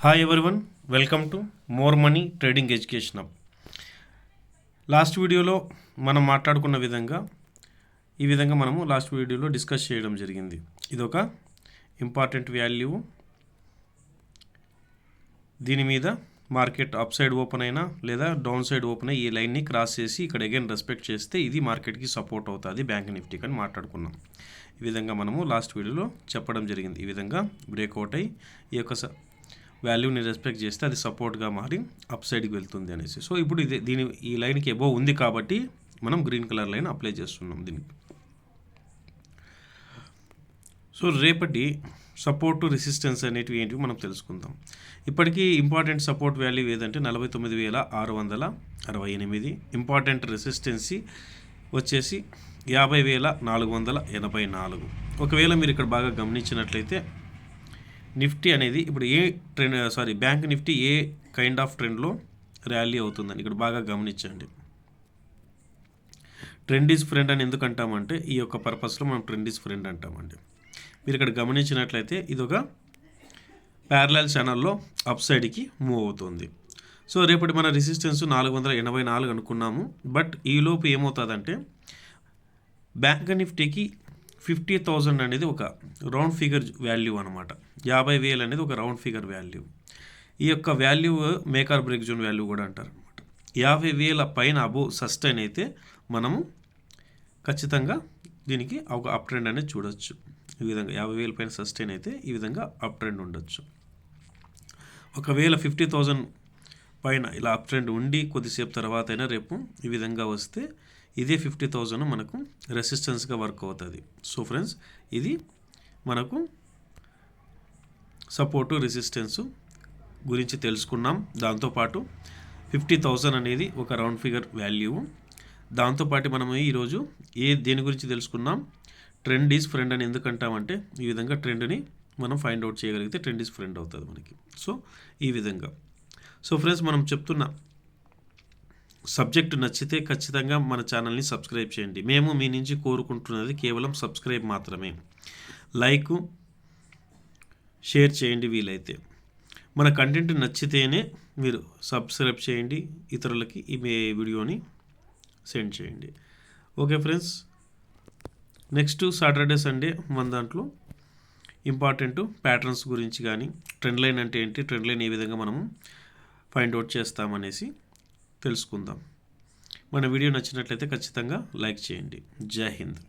Hi everyone, welcome to more money trading education hub. Last వీడియోలో మనం మాట్లాడుకున్న విధంగా మనము లాస్ట్ వీడియోలో డిస్కస్ చేయడం జరిగింది. ఇదొక ఇంపార్టెంట్ వాల్యూ. దీని మీద మార్కెట్ అప్ సైడ్ ఓపెన్ అయినా లేదా డౌన్ సైడ్ ఓపెన్ అయ్యి ఈ లైన్ని క్రాస్ చేసి ఇక్కడ అగైన్ రెస్పెక్ట్ చేస్తే ఇది మార్కెట్కి సపోర్ట్ అవుతుంది బ్యాంక్ నిఫ్టీకి అని మాట్లాడుకున్నాం. ఈ విధంగా మనము లాస్ట్ వీడియోలో చెప్పడం జరిగింది. ఈ విధంగా బ్రేక్అవుట్ అయ్యి ఈ యొక్క వాల్యూని రెస్పెక్ట్ చేస్తే అది సపోర్ట్గా మారి అప్ సైడ్కి వెళ్తుంది అనేసి. సో ఇప్పుడు ఈ లైన్కి అబోవ్ ఉంది కాబట్టి మనం గ్రీన్ కలర్ లైన్ అప్లై చేస్తున్నాం దీనికి. సో రేపటి సపోర్టు రెసిస్టెన్స్ అనేటివి ఏంటివి మనం తెలుసుకుందాం. ఇప్పటికీ ఇంపార్టెంట్ సపోర్ట్ వాల్యూ ఏదంటే 49,668. ఇంపార్టెంట్ రెసిస్టెన్సీ వచ్చేసి 50,484. ఒకవేళ మీరు ఇక్కడ బాగా గమనించినట్లయితే నిఫ్టీ అనేది ఇప్పుడు bank Nifty A kind of ట్రెండ్లో ర్యాలీ అవుతుందని ఇక్కడ బాగా గమనించండి. ట్రెండ్ ఈజ్ ఫ్రెండ్ అని ఎందుకు అంటామంటే ఈ యొక్క పర్పస్లో మనం ట్రెండ్ ఈజ్ ఫ్రెండ్ అంటామండి. మీరు ఇక్కడ గమనించినట్లయితే ఇది ఒక ప్యారలల్ ఛానల్లో అప్ సైడ్కి మూవ్ అవుతుంది. సో రేపటి మన రెసిస్టెన్స్ 484 అనుకున్నాము. బట్ ఈలోపు ఏమవుతుందంటే బ్యాంక్ నిఫ్టీకి 50,000 అనేది ఒక రౌండ్ ఫిగర్ వాల్యూ అనమాట. 50,000 అనేది ఒక రౌండ్ ఫిగర్ వాల్యూ. ఈ యొక్క value make or break zone value కూడా అంటారు అనమాట. 50,000 పైన అబోవ్ సస్టైన్ అయితే మనము ఖచ్చితంగా దీనికి ఒక అప్ ట్రెండ్ అనేది చూడొచ్చు. ఈ విధంగా 50,000 పైన సస్టైన్ అయితే ఈ విధంగా అప్ ట్రెండ్ ఉండొచ్చు. ఒకవేళ 50,000 పైన ఇలా అప్ ట్రెండ్ ఉండి కొద్దిసేపు తర్వాత అయినా రేపు ఈ విధంగా వస్తే ఇదే 50,000 మనకు రెసిస్టెన్స్గా వర్క్ అవుతుంది. సో ఫ్రెండ్స్, ఇది మనకు సపోర్టు రెసిస్టెన్సు గురించి తెలుసుకున్నాం. దాంతోపాటు 50,000 అనేది ఒక రౌండ్ ఫిగర్ వాల్యూ. దాంతోపాటు మనము ఈరోజు దేని గురించి తెలుసుకున్నాం, ట్రెండ్ ఈజ్ ఫ్రెండ్ అని ఎందుకంటామంటే ఈ విధంగా ట్రెండ్ని మనం ఫైండ్ అవుట్ చేయగలిగితే ట్రెండ్ ఈజ్ ఫ్రెండ్ అవుతుంది మనకి. సో ఈ విధంగా. సో ఫ్రెండ్స్, మనం చెప్తున్న సబ్జెక్టు నచ్చితే ఖచ్చితంగా మన ఛానల్ని సబ్స్క్రైబ్ చేయండి. మేము మీ నుంచి కోరుకుంటున్నది కేవలం సబ్స్క్రైబ్ మాత్రమే. లైక్, షేర్ చేయండి వీలైతే. మన కంటెంట్ నచ్చితేనే మీరు సబ్స్క్రైబ్ చేయండి, ఇతరులకి ఈ వీడియోని సెండ్ చేయండి. Okay friends, next Saturday Sunday మన దాంట్లో ఇంపార్టెంట్ ప్యాటర్న్స్ గురించి కానీ ట్రెండ్ లైన్ అంటే ఏంటి, ట్రెండ్ లైన్ ఏ విధంగా మనము ఫైండ్ అవుట్ చేస్తామనేసి తెలుసుకుందాం. మన వీడియో నచ్చినట్లయితే ఖచ్చితంగా లైక్ చేయండి. జై హింద్.